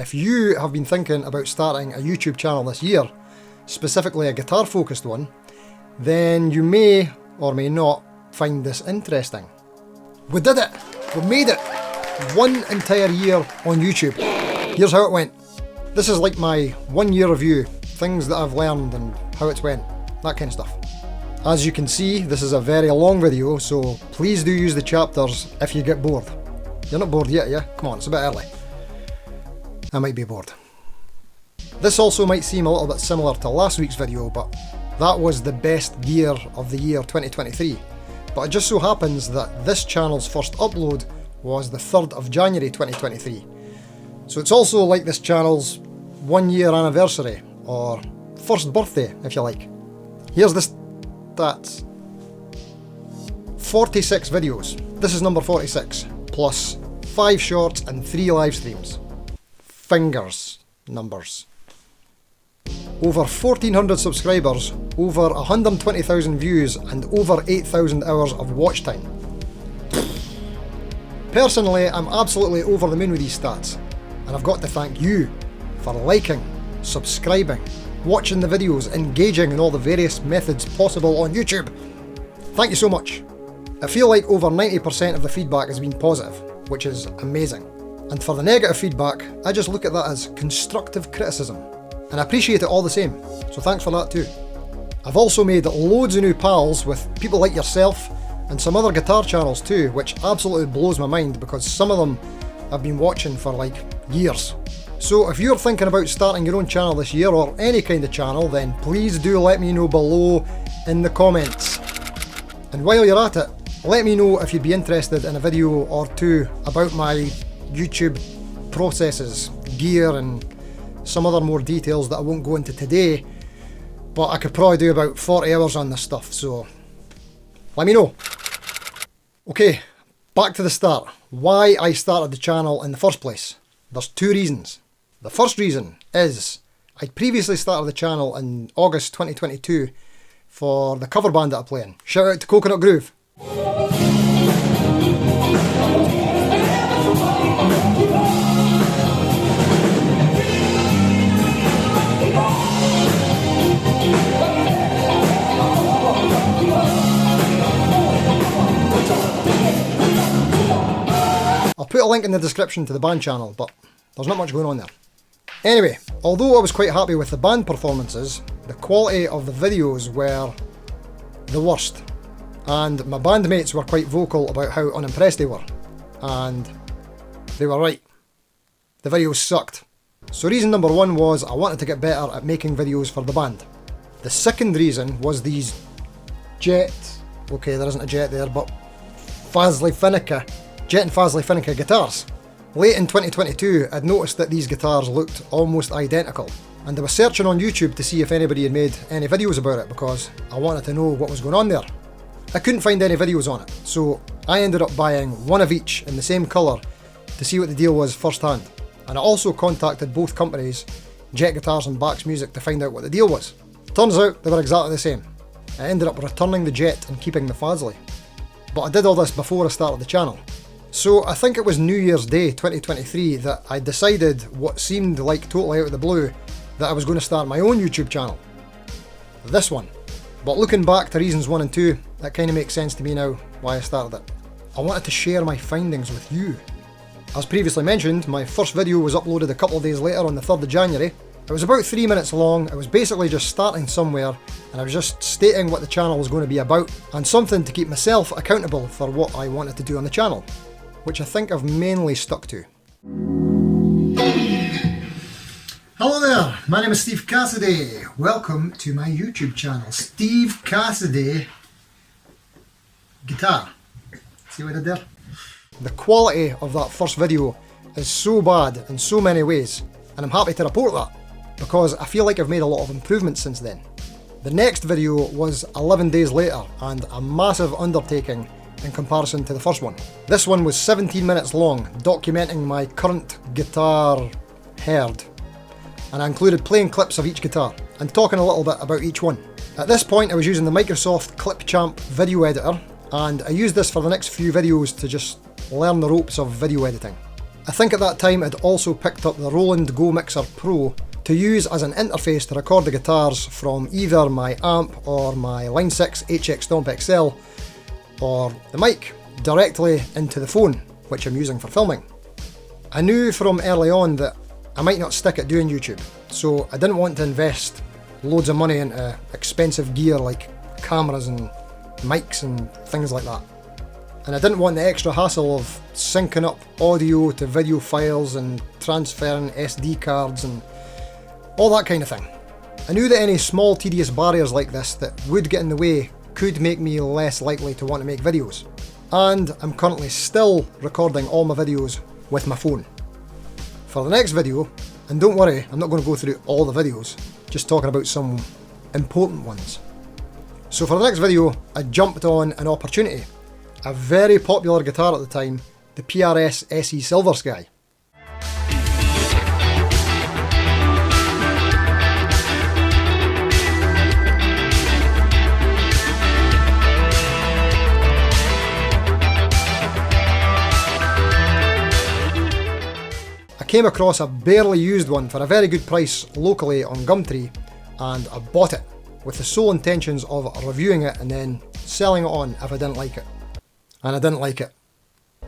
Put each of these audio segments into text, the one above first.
if you have been thinking about starting a YouTube channel this year, specifically a guitar focused one, then you may or may not find this interesting. We did it! We made it! 1 entire year on YouTube. Here's how it went. This is like my 1 year review, things that I've learned and how it's went, that kind of stuff. As you can see, this is a very long video, so please do use the chapters if you get bored. You're not bored yet, yeah? Come on, it's a bit early. I might be bored. This also might seem a little bit similar to last week's video, but that was the best gear of the year 2023. But it just so happens that this channel's first upload was the 3rd of January 2023. So it's also like this channel's 1 year anniversary, or first birthday if you like. Here's the stats. 46 videos, this is number 46, plus 5 shorts and 3 live streams. Fingers numbers. Over 1400 subscribers, over 120,000 views and over 8,000 hours of watch time. Personally, I'm absolutely over the moon with these stats, and I've got to thank you for liking, subscribing, watching the videos, engaging in all the various methods possible on YouTube. Thank you so much. I feel like over 90% of the feedback has been positive, which is amazing. And for the negative feedback, I just look at that as constructive criticism. And I appreciate it all the same, so thanks for that too. I've also made loads of new pals with people like yourself and some other guitar channels too, which absolutely blows my mind because some of them I've been watching for like years. So if you're thinking about starting your own channel this year, or any kind of channel, then please do let me know below in the comments. And while you're at it, let me know if you'd be interested in a video or two about my YouTube processes, gear and some other more details that I won't go into today, but I could probably do about 40 hours on this stuff, so let me know. Okay, back to the start. Why I started the channel in the first place. There's 2 reasons. The first reason is I'd previously started the channel in August 2022 for the cover band that I play in. Shout out to Coconut Groove. I'll put a link in the description to the band channel, but there's not much going on there. Anyway, although I was quite happy with the band performances, the quality of the videos were the worst. And my bandmates were quite vocal about how unimpressed they were. And they were right. The videos sucked. So reason number 1 was I wanted to get better at making videos for the band. The second reason was these Jet, okay there isn't a Jet there, but Jet and Fazli Finica guitars. Late in 2022, I'd noticed that these guitars looked almost identical, and I was searching on YouTube to see if anybody had made any videos about it because I wanted to know what was going on there. I couldn't find any videos on it, so I ended up buying one of each in the same colour to see what the deal was firsthand. And I also contacted both companies, Jet Guitars and Bax Music, to find out what the deal was. Turns out they were exactly the same. I ended up returning the Jet and keeping the Fazli. But I did all this before I started the channel. So I think it was New Year's Day 2023 that I decided, what seemed like totally out of the blue, that I was going to start my own YouTube channel. This one. But looking back to reasons 1 and 2, that kind of makes sense to me now why I started it. I wanted to share my findings with you. As previously mentioned, my first video was uploaded a couple of days later on the 3rd of January. It was about 3 minutes long, it was basically just starting somewhere, and I was just stating what the channel was going to be about, and something to keep myself accountable for what I wanted to do on the channel, which I think I've mainly stuck to. Hello there, my name is Steve Cassidy. Welcome to my YouTube channel, Steve Cassidy Guitar. See what I did there? The quality of that first video is so bad in so many ways, and I'm happy to report that, because I feel like I've made a lot of improvements since then. The next video was 11 days later, and a massive undertaking in comparison to the first one. This one was 17 minutes long, documenting my current guitar herd, and I included playing clips of each guitar, and talking a little bit about each one. At this point I was using the Microsoft Chap video editor, and I used this for the next few videos to just learn the ropes of video editing. I think at that time I'd also picked up the Roland Go Mixer Pro to use as an interface to record the guitars from either my amp or my Line 6 HX Stomp XL or the mic directly into the phone, which I'm using for filming. I knew from early on that I might not stick at doing YouTube, so I didn't want to invest loads of money into expensive gear like cameras and mics and things like that. And I didn't want the extra hassle of syncing up audio to video files and transferring SD cards and all that kind of thing. I knew that any small tedious barriers like this that would get in the way could make me less likely to want to make videos. And I'm currently still recording all my videos with my phone. For the next video, and don't worry, I'm not going to go through all the videos, just talking about some important ones. So for the next video, I jumped on an opportunity. A very popular guitar at the time, the PRS SE Silver Sky. I came across a barely used one for a very good price locally on Gumtree, and I bought it with the sole intentions of reviewing it and then selling it on if I didn't like it. And I didn't like it.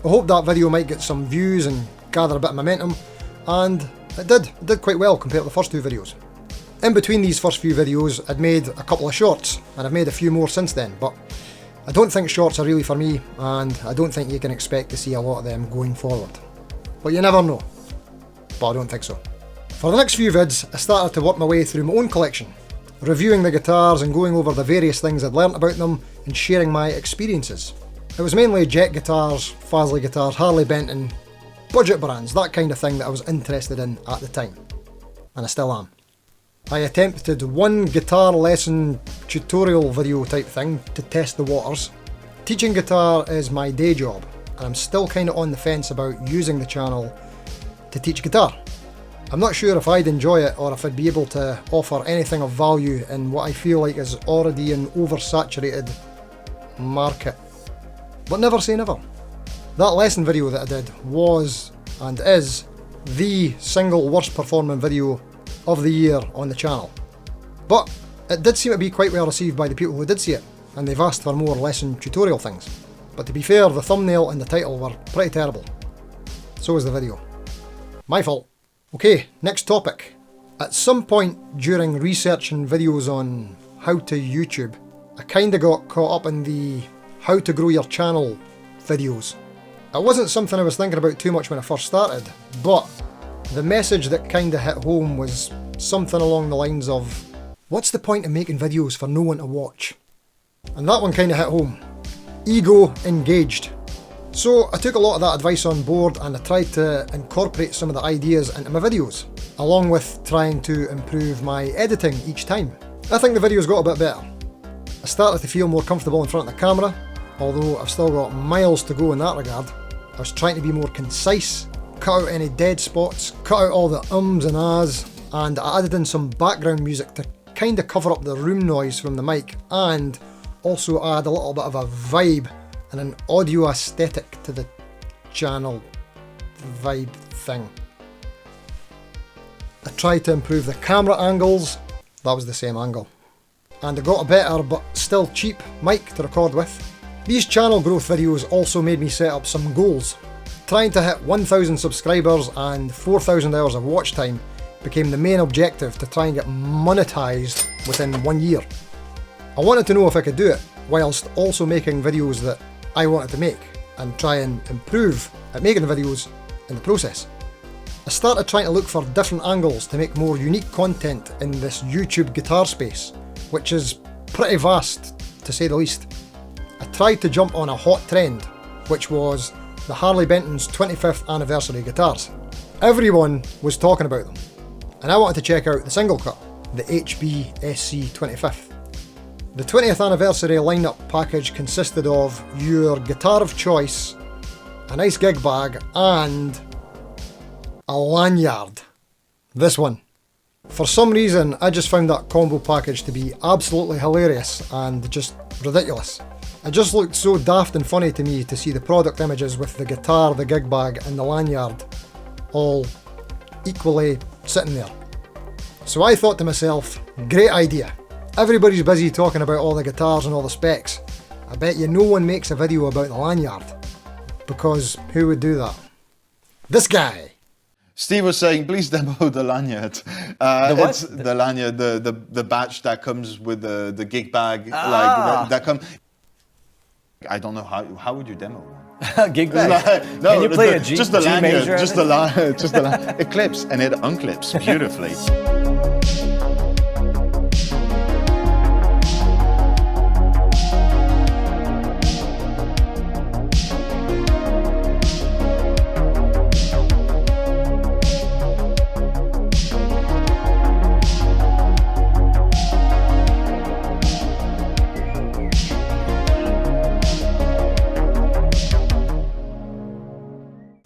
I hoped that video might get some views and gather a bit of momentum, and it did. It did quite well compared to the first two videos. In between these first few videos, I'd made a couple of shorts, and I've made a few more since then, but I don't think shorts are really for me, and I don't think you can expect to see a lot of them going forward. But you never know. But I don't think so. For the next few vids, I started to work my way through my own collection, reviewing the guitars and going over the various things I'd learnt about them and sharing my experiences. It was mainly Jet guitars, Fasley guitars, Harley Benton, budget brands, that kind of thing that I was interested in at the time. And I still am. I attempted one guitar lesson tutorial video type thing to test the waters. Teaching guitar is my day job, and I'm still kind of on the fence about using the channel to teach guitar. I'm not sure if I'd enjoy it or if I'd be able to offer anything of value in what I feel like is already an oversaturated market. But never say never. That lesson video that I did was, and is, the single worst performing video of the year on the channel. But it did seem to be quite well received by the people who did see it, and they've asked for more lesson tutorial things. But to be fair, the thumbnail and the title were pretty terrible. So was the video. My fault. Okay, next topic. At some point during researching videos on how to YouTube, I kinda got caught up in the how to grow your channel videos. It wasn't something I was thinking about too much when I first started, but the message that kinda hit home was something along the lines of, what's the point of making videos for no one to watch? And that one kinda hit home. Ego engaged. So I took a lot of that advice on board and I tried to incorporate some of the ideas into my videos, along with trying to improve my editing each time. I think the videos got a bit better. I started to feel more comfortable in front of the camera, although I've still got miles to go in that regard. I was trying to be more concise, cut out any dead spots, cut out all the ums and ahs, and I added in some background music to kind of cover up the room noise from the mic and also add a little bit of a vibe and an audio aesthetic to the channel vibe thing. I tried to improve the camera angles, that was the same angle. And I got a better but still cheap mic to record with. These channel growth videos also made me set up some goals. Trying to hit 1,000 subscribers and 4,000 hours of watch time became the main objective to try and get monetised within 1 year. I wanted to know if I could do it, whilst also making videos that I wanted to make, and try and improve at making the videos in the process. I started trying to look for different angles to make more unique content in this YouTube guitar space, which is pretty vast to say the least. I tried to jump on a hot trend, which was the Harley Benton's 25th anniversary guitars. Everyone was talking about them, and I wanted to check out the single cut, the HB SC 25th. The 20th anniversary lineup package consisted of your guitar of choice, a nice gig bag, and a lanyard. This one. For some reason, I just found that combo package to be absolutely hilarious and just ridiculous. It just looked so daft and funny to me to see the product images with the guitar, the gig bag and the lanyard all equally sitting there. So I thought to myself, great idea. Everybody's busy talking about all the guitars and all the specs. I bet you no one makes a video about the Lanyard. Because who would do that? This guy. Steve was saying, please demo the Lanyard. It's the Lanyard, the batch that comes with the gig bag. Like that come. I don't know how would you demo one? Gig bag. No, can you play a G, just the G lanyard, major? just the lanyard, just the lanyard. It clips and it unclips beautifully.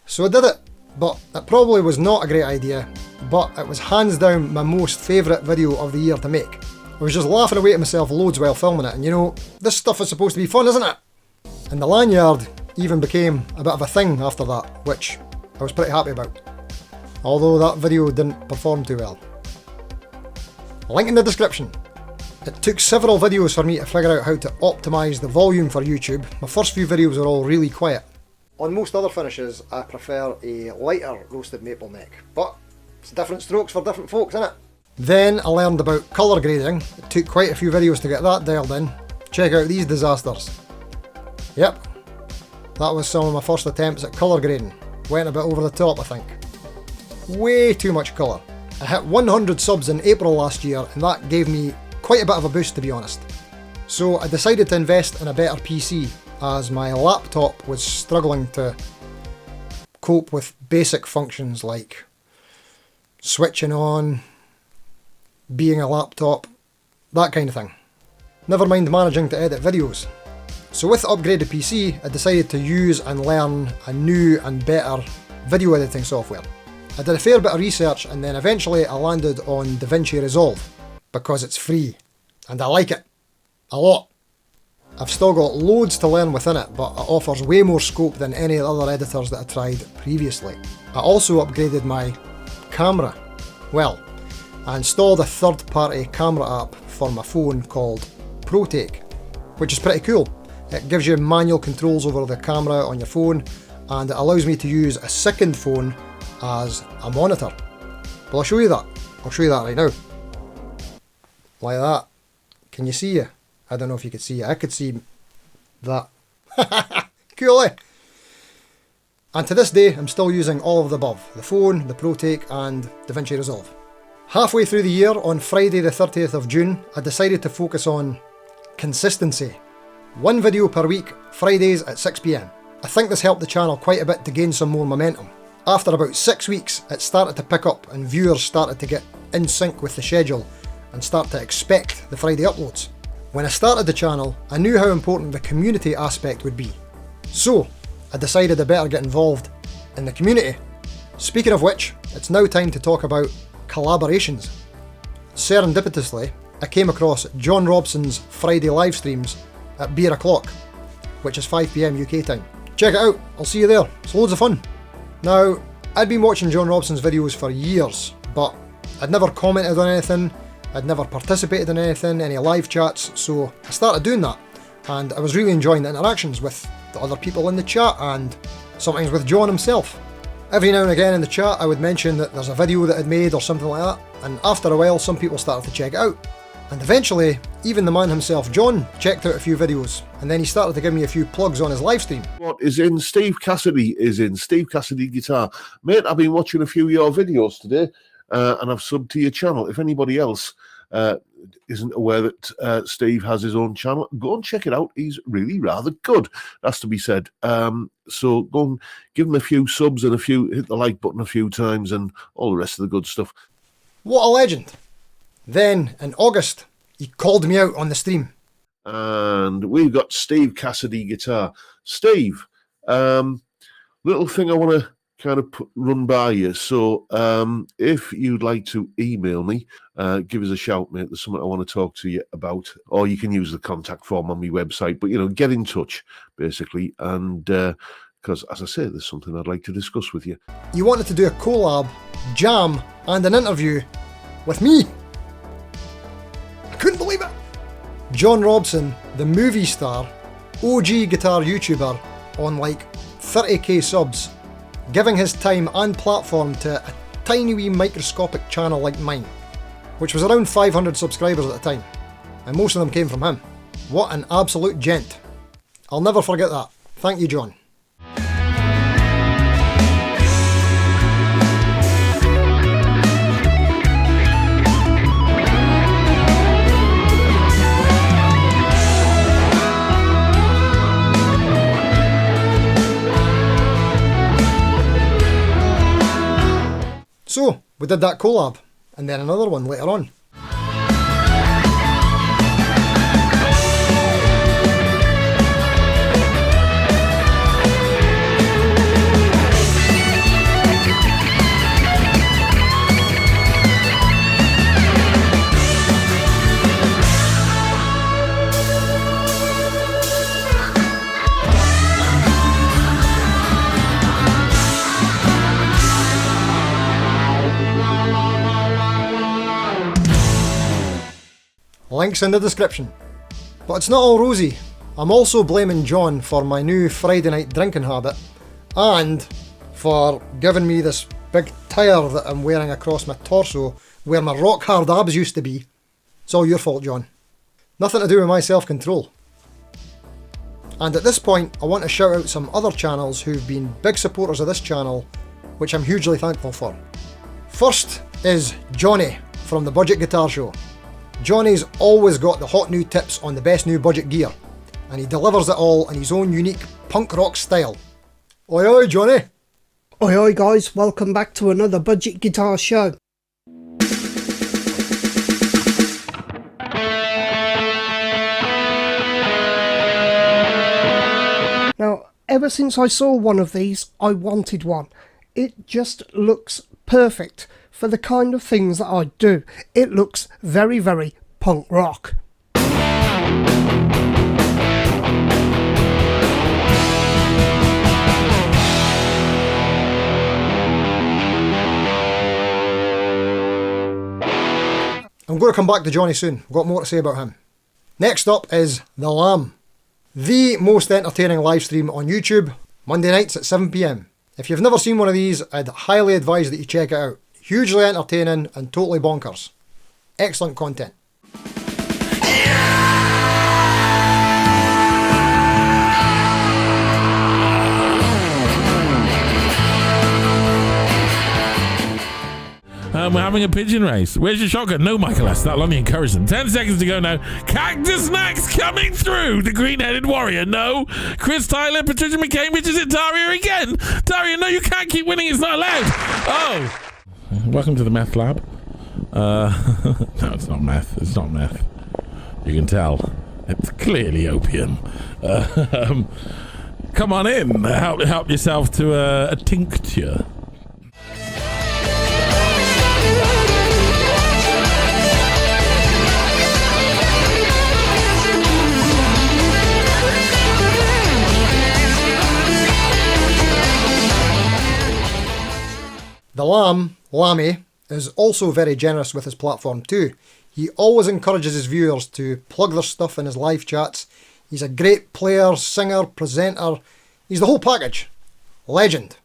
So I did it, but it probably was not a great idea, but it was hands down my most favourite video of the year to make. I was just laughing away to myself loads while filming it, and you know, this stuff is supposed to be fun, isn't it? And the Lanyard even became a bit of a thing after that, which I was pretty happy about. Although that video didn't perform too well. Link in the description. It took several videos for me to figure out how to optimise the volume for YouTube. My first few videos are all really quiet. On most other finishes, I prefer a lighter roasted maple neck, but it's different strokes for different folks, innit? Then I learned about colour grading. It took quite a few videos to get that dialed in. Check out these disasters. Yep, that was some of my first attempts at colour grading. Went a bit over the top, I think. Way too much colour. I hit 100 subs in April last year, and that gave me quite a bit of a boost, to be honest. So I decided to invest in a better PC, as my laptop was struggling to cope with basic functions like switching on, being a laptop, that kind of thing. Never mind managing to edit videos. So with the upgraded PC, I decided to use and learn a new and better video editing software. I did a fair bit of research and then eventually I landed on DaVinci Resolve because it's free and I like it a lot. I've still got loads to learn within it, but it offers way more scope than any other editors that I tried previously. I also upgraded my camera. Well, I installed a third-party camera app for my phone called ProTake, which is pretty cool. It gives you manual controls over the camera on your phone, and it allows me to use a second phone as a monitor. Well, I'll show you that. I'll show you that right now. Like that. Can you see it? I don't know if you could see it. I could see that. Cool, eh? And to this day, I'm still using all of the above. The phone, the ProTake and DaVinci Resolve. Halfway through the year, on Friday the 30th of June, I decided to focus on consistency. One video per week, Fridays at 6 PM. I think this helped the channel quite a bit to gain some more momentum. After about 6 weeks, it started to pick up and viewers started to get in sync with the schedule and start to expect the Friday uploads. When I started the channel, I knew how important the community aspect would be. So, I decided I better get involved in the community. Speaking of which, it's now time to talk about collaborations. Serendipitously, I came across John Robson's Friday live streams at Beer O'Clock, which is 5 PM UK time. Check it out, I'll see you there, it's loads of fun. Now, I'd been watching John Robson's videos for years, but I'd never commented on anything, I'd never participated in anything, any live chats, so I started doing that, and I was really enjoying the interactions with the other people in the chat, and sometimes with John himself. Every now and again in the chat I would mention that there's a video that I'd made or something like that, and after a while some people started to check it out. And eventually, even the man himself, John, checked out a few videos, and then he started to give me a few plugs on his live stream. What is in? Steve Cassidy is in. Steve Cassidy Guitar. Mate, I've been watching a few of your videos today, and I've subbed to your channel. If anybody else isn't aware that Steve has his own channel, go and check it out. He's really rather good, that's to be said. So go and give him a few subs and hit the like button a few times and all the rest of the good stuff. What a legend. Then, in August, he called me out on the stream. And we've got Steve Cassidy Guitar. Steve, little thing I want to kind of run by you. So if you'd like to email me, give us a shout, mate. There's something I want to talk to you about. Or you can use the contact form on my website. But, you know, get in touch, basically. And because, as I say, there's something I'd like to discuss with you. You wanted to do a collab, jam, and an interview with me. I couldn't believe it. John Robson, the movie star, OG guitar YouTuber on like 30k subs, giving his time and platform to a tiny wee microscopic channel like mine, which was around 500 subscribers at the time, and most of them came from him. What an absolute gent. I'll never forget that. Thank you, John. So, we did that collab, and then another one later on. Links in the description. But it's not all rosy. I'm also blaming John for my new Friday night drinking habit and for giving me this big tire that I'm wearing across my torso where my rock hard abs used to be. It's all your fault, John. Nothing to do with my self-control. And at this point, I want to shout out some other channels who've been big supporters of this channel, which I'm hugely thankful for. First is Jonny from the Budget Guitar Show. Jonny's always got the hot new tips on the best new budget gear, and he delivers it all in his own unique punk rock style. Oi oi, Jonny! Oi oi guys, welcome back to another Budget Guitar Show. Now, ever since I saw one of these, I wanted one. It just looks perfect for the kind of things that I do. It looks very, very punk rock. I'm going to come back to Jonny soon. I've got more to say about him. Next up is The Lamb. The most entertaining live stream on YouTube, Monday nights at 7 PM. If you've never seen one of these, I'd highly advise that you check it out. Hugely entertaining and totally bonkers. Excellent content. We're having a pigeon race. Where's your shotgun? No, Michael S. That'll only encourage them. 10 seconds to go now. Cactus Max coming through. The green-headed warrior. No. Chris Tyler, Patricia McCambridge. Is it Daria again? Daria, no, you can't keep winning. It's not allowed. Oh. Welcome to the meth lab. No, it's not meth. It's not meth. You can tell. It's clearly opium. Come on in. Help yourself to a tincture. The Lamb, Lammy, is also very generous with his platform too. He always encourages his viewers to plug their stuff in his live chats. He's a great player, singer, presenter. He's the whole package. Legend.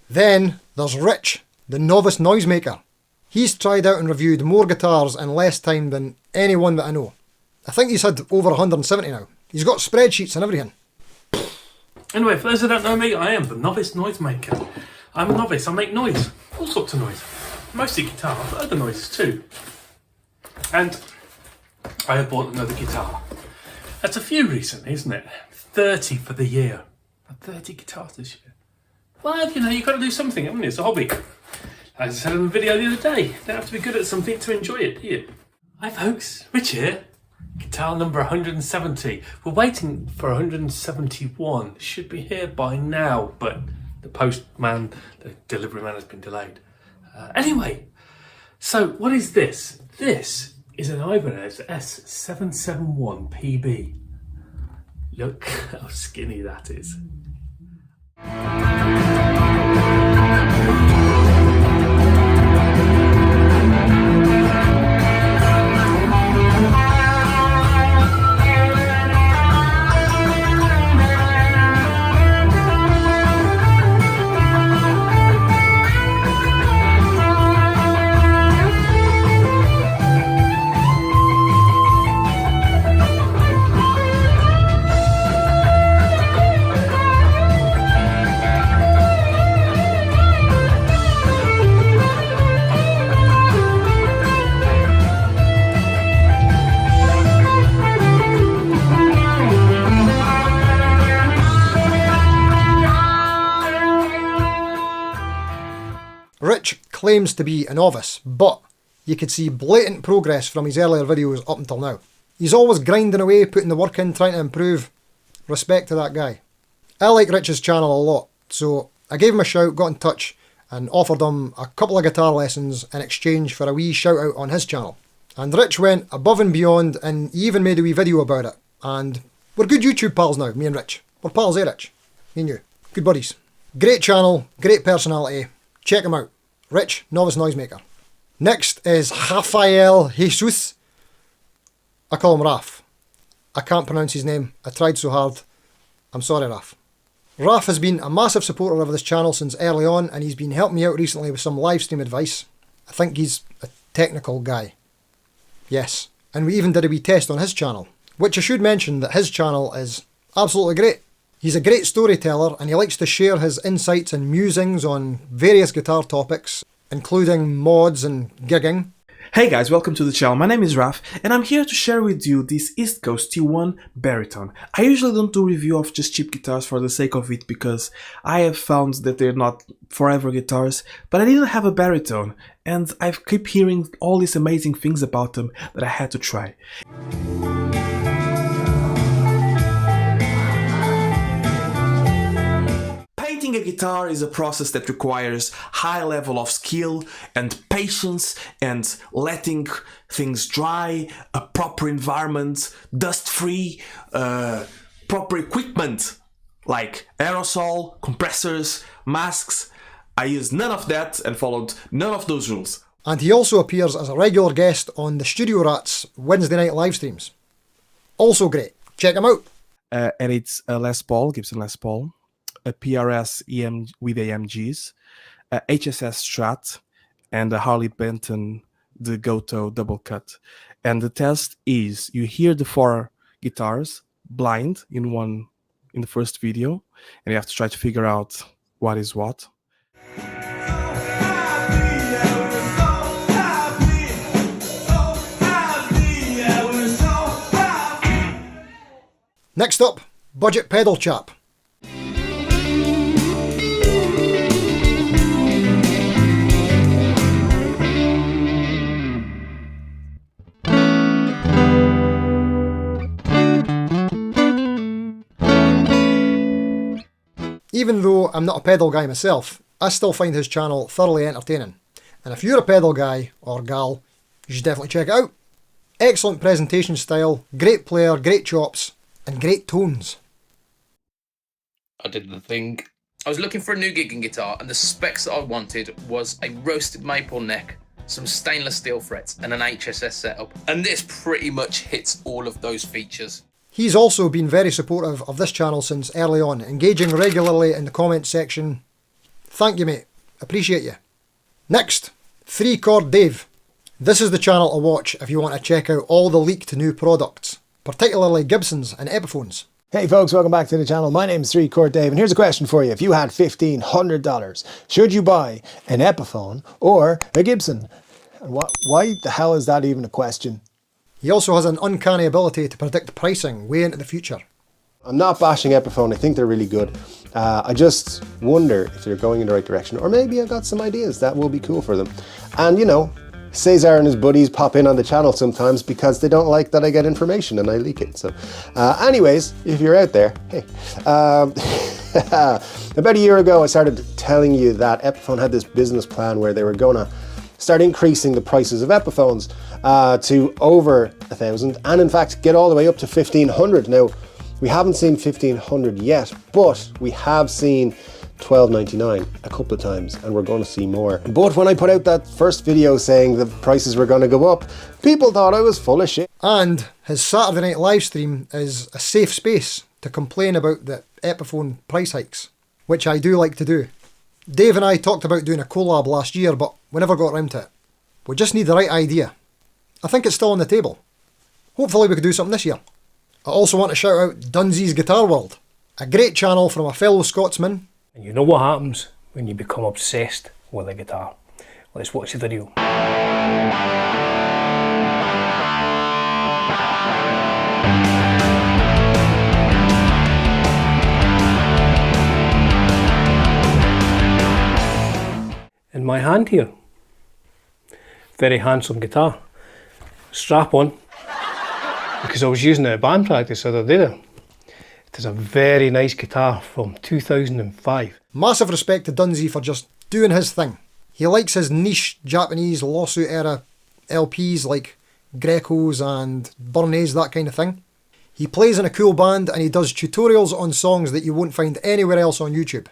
Then there's Rich, the novice noisemaker. He's tried out and reviewed more guitars in less time than anyone that I know. I think he's had over 170 now. He's got spreadsheets and everything. Anyway, for those who don't know me, I am the novice noisemaker. I'm a novice, I make noise. All sorts of noise. Mostly guitar, but other noises too. And I have bought another guitar. That's a few recently, isn't it? 30 for the year. 30 guitars this year. Well, you know, you've got to do something, haven't you? It's a hobby. As I said in the video the other day, you don't have to be good at something to enjoy it, do you? Hi folks, Rich here. Guitar number 170. We're waiting for 171. Should be here by now, but the postman, the delivery man has been delayed. Anyway, so what is this? This is an Ibanez S771 PB. Look how skinny that is. Rich claims to be a novice, but you could see blatant progress from his earlier videos up until now. He's always grinding away, putting the work in, trying to improve. Respect to that guy. I like Rich's channel a lot, so I gave him a shout, got in touch, and offered him a couple of guitar lessons in exchange for a wee shout out on his channel. And Rich went above and beyond, and he even made a wee video about it. And we're good YouTube pals now, me and Rich. We're pals, eh, Rich? Me and you. Good buddies. Great channel, great personality. Check him out. Rich, Novice Noisemaker. Next is Rafael Jesus. I call him Raf. I can't pronounce his name. I tried so hard. I'm sorry, Raf. Raf has been a massive supporter of this channel since early on, and he's been helping me out recently with some live stream advice. I think he's a technical guy. Yes. And we even did a wee test on his channel, which I should mention that his channel is absolutely great. He's a great storyteller, and he likes to share his insights and musings on various guitar topics, including mods and gigging. Hey guys, welcome to the channel. My name is Raf, and I'm here to share with you this East Coast T1 baritone. I usually don't do review of just cheap guitars for the sake of it, because I have found that they're not forever guitars, but I didn't have a baritone, and I keep hearing all these amazing things about them that I had to try. Painting a guitar is a process that requires high level of skill and patience and letting things dry, a proper environment, dust-free, proper equipment like aerosol, compressors, masks. I used none of that and followed none of those rules. And he also appears as a regular guest on the Studio Rats Wednesday night live streams. Also great. Check him out. And it's a Les Paul, Gibson Les Paul, a PRS with AMGs, a HSS Strat, and a Harley Benton, the Goto double cut. And the test is you hear the 4 guitars blind in the first video, and you have to try to figure out what is what. Next up, Budget Pedal Chap. Even though I'm not a pedal guy myself, I still find his channel thoroughly entertaining. And if you're a pedal guy or gal, you should definitely check it out. Excellent presentation style, great player, great chops, and great tones. I did the thing. I was looking for a new gigging guitar, and the specs that I wanted was a roasted maple neck, some stainless steel frets, and an HSS setup. And this pretty much hits all of those features. He's also been very supportive of this channel since early on, engaging regularly in the comments section. Thank you, mate. Appreciate you. Next, 3 Chord Dave. This is the channel to watch if you want to check out all the leaked new products, particularly Gibsons and Epiphones. Hey folks, welcome back to the channel. My name is 3 Chord Dave, and here's a question for you. If you had $1,500, should you buy an Epiphone or a Gibson? And why the hell is that even a question? He also has an uncanny ability to predict pricing way into the future. I'm not bashing Epiphone, I think they're really good. I just wonder if they're going in the right direction, or maybe I've got some ideas that will be cool for them. And you know, Cesar and his buddies pop in on the channel sometimes because they don't like that I get information and I leak it. So anyways, if you're out there, hey. About a year ago I started telling you that Epiphone had this business plan where they were going to start increasing the prices of Epiphones to over 1,000, and in fact get all the way up to 1,500. Now, we haven't seen 1,500 yet, but we have seen $12.99 a couple of times, and we're going to see more. But when I put out that first video saying the prices were going to go up, people thought I was full of shit. And his Saturday night live stream is a safe space to complain about the Epiphone price hikes, which I do like to do. Dave and I talked about doing a collab last year, but we never got around to it. We just need the right idea. I think it's still on the table. Hopefully we could do something this year. I also want to shout out Dunsys Guitar World, a great channel from a fellow Scotsman. And you know what happens when you become obsessed with a guitar. Let's watch the video. In my hand here, very handsome guitar, strap on, because I was using it at band practice the other day there. It is a very nice guitar from 2005. Massive respect to Dunsy for just doing his thing. He likes his niche Japanese lawsuit era LPs like Greco's and Bernays, that kind of thing. He plays in a cool band and he does tutorials on songs that you won't find anywhere else on YouTube.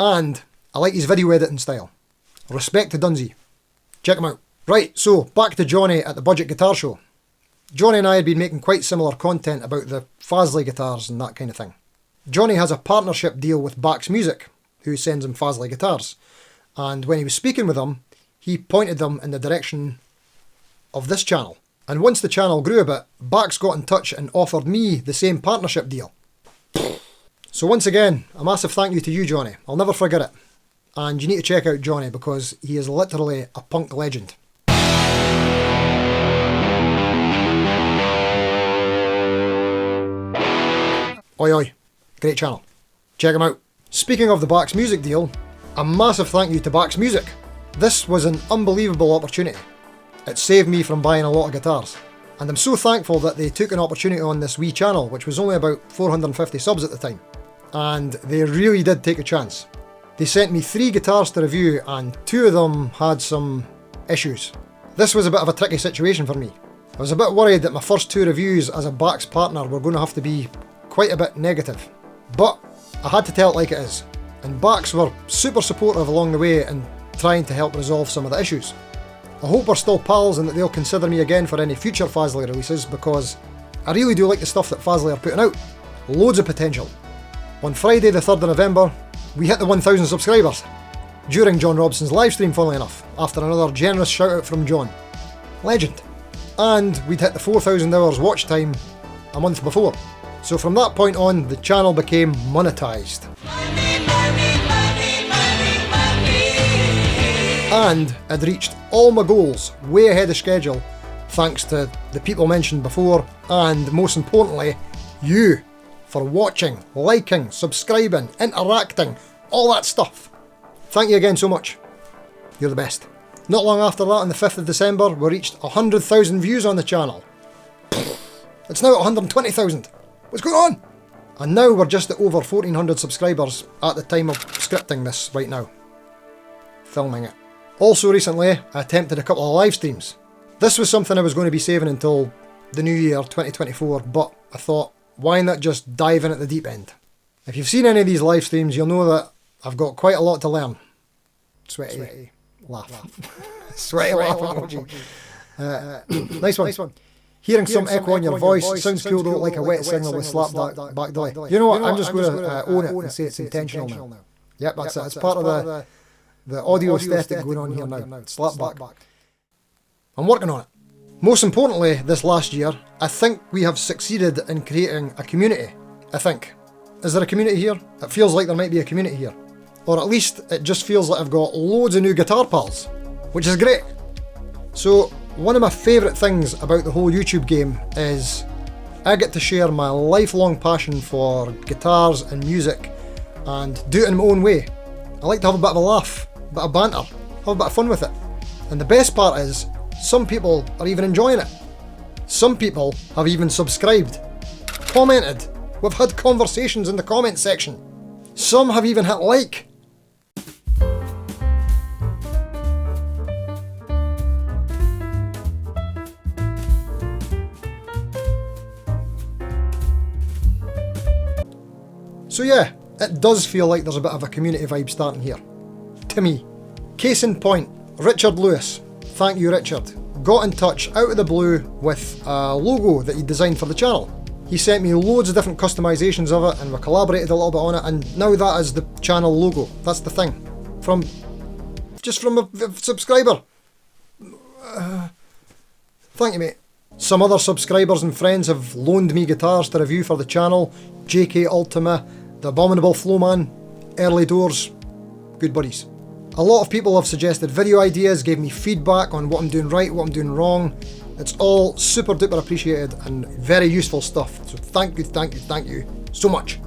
And I like his video editing style. Respect to Dunsy. Check him out. Right, so back to Jonny at the Budget Guitar Show. Jonny and I had been making quite similar content about the Fasley guitars and that kind of thing. Jonny has a partnership deal with Bax Music, who sends him Fasley guitars. And when he was speaking with them, he pointed them in the direction of this channel. And once the channel grew a bit, Bax got in touch and offered me the same partnership deal. So once again, a massive thank you to you, Jonny. I'll never forget it. And you need to check out Jonny because he is literally a punk legend. Oi oi, great channel. Check him out. Speaking of the Bax Music deal, a massive thank you to Bax Music. This was an unbelievable opportunity. It saved me from buying a lot of guitars. And I'm so thankful that they took an opportunity on this wee channel, which was only about 450 subs at the time. And they really did take a chance. They sent me 3 guitars to review and 2 of them had some issues. This was a bit of a tricky situation for me. I was a bit worried that my first 2 reviews as a Bax partner were going to have to be quite a bit negative. But I had to tell it like it is. And Bax were super supportive along the way and trying to help resolve some of the issues. I hope we're still pals and that they'll consider me again for any future Fasley releases because I really do like the stuff that Fasley are putting out. Loads of potential. On Friday the 3rd of November, we hit the 1,000 subscribers. During John Robson's livestream, funnily enough, after another generous shout out from John. Legend. And we'd hit the 4,000 hours watch time a month before. So from that point on, the channel became monetised. And I'd reached all my goals way ahead of schedule, thanks to the people mentioned before, and most importantly, you, for watching, liking, subscribing, interacting, all that stuff. Thank you again so much. You're the best. Not long after that, on the 5th of December, we reached 100,000 views on the channel. It's now at 120,000. What's going on? And now we're just at over 1,400 subscribers at the time of scripting this right now. Filming it. Also recently, I attempted a couple of live streams. This was something I was going to be saving until the new year, 2024, but I thought, why not just dive in at the deep end? If you've seen any of these live streams, you'll know that I've got quite a lot to learn. Sweaty laugh. Sweaty laugh. Nice one. Hearing some echo on your voice sounds cool though, like a wet signal with slap back delay. You know what, I'm just going to own it and say it's intentional now. Yep, that's it. It's part of the audio aesthetic going on here now. Slap back. I'm working on it. Most importantly, this last year, I think we have succeeded in creating a community. I think. Is there a community here? It feels like there might be a community here. Or at least it just feels like I've got loads of new guitar pals, which is great. So, one of my favourite things about the whole YouTube game is I get to share my lifelong passion for guitars and music and do it in my own way. I like to have a bit of a laugh, a bit of banter, have a bit of fun with it. And the best part is, some people are even enjoying it. Some people have even subscribed, commented, we've had conversations in the comment section. Some have even hit like. So yeah, it does feel like there's a bit of a community vibe starting here. To me. Case in point, Richard Lewis. Thank you, Richard. Got in touch out of the blue with a logo that he designed for the channel. He sent me loads of different customizations of it and we collaborated a little bit on it, and now that is the channel logo. That's the thing. Just from a subscriber. Thank you, mate. Some other subscribers and friends have loaned me guitars to review for the channel. JK Ultima, The Abominable Flowman, Early Doors. Good buddies. A lot of people have suggested video ideas, gave me feedback on what I'm doing right, what I'm doing wrong. It's all super duper appreciated and very useful stuff. So thank you so much.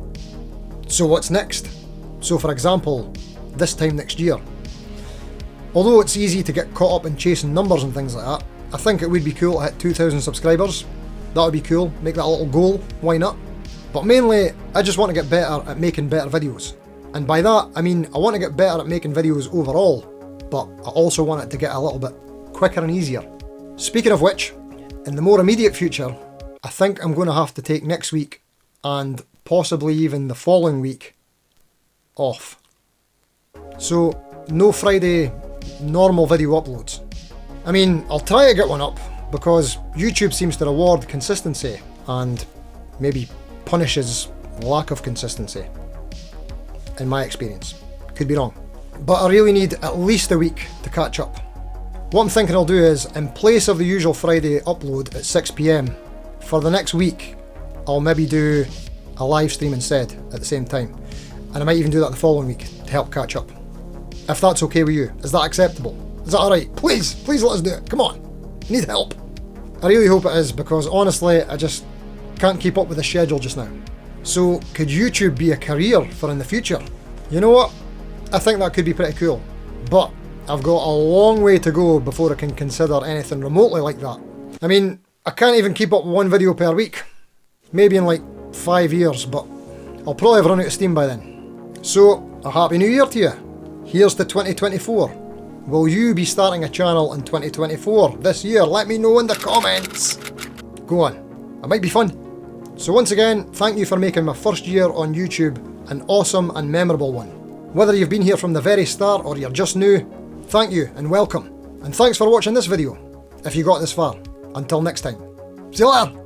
So what's next? So for example, this time next year. Although it's easy to get caught up in chasing numbers and things like that, I think it would be cool to hit 2,000 subscribers. That would be cool, make that a little goal, why not? But mainly, I just want to get better at making better videos. And by that, I mean I want to get better at making videos overall, but I also want it to get a little bit quicker and easier. Speaking of which, in the more immediate future, I think I'm going to have to take next week and possibly even the following week off. So, no Friday normal video uploads. I mean, I'll try to get one up because YouTube seems to reward consistency and maybe punishes lack of consistency. In my experience. Could be wrong. But I really need at least a week to catch up. What I'm thinking I'll do is, in place of the usual Friday upload at 6 PM, for the next week, I'll maybe do a live stream instead at the same time. And I might even do that the following week to help catch up. If that's okay with you. Is that acceptable? Is that alright? Please let us do it. Come on. I need help. I really hope it is, because honestly, I just can't keep up with the schedule just now. So, could YouTube be a career for in the future? You know what? I think that could be pretty cool. But I've got a long way to go before I can consider anything remotely like that. I mean, I can't even keep up with one video per week. Maybe in like 5 years, but I'll probably have run out of steam by then. So, a happy new year to you. Here's to 2024. Will you be starting a channel in 2024 this year? Let me know in the comments. Go on. It might be fun. So once again, thank you for making my first year on YouTube an awesome and memorable one. Whether you've been here from the very start or you're just new, thank you and welcome. And thanks for watching this video, if you got this far. Until next time. See you later!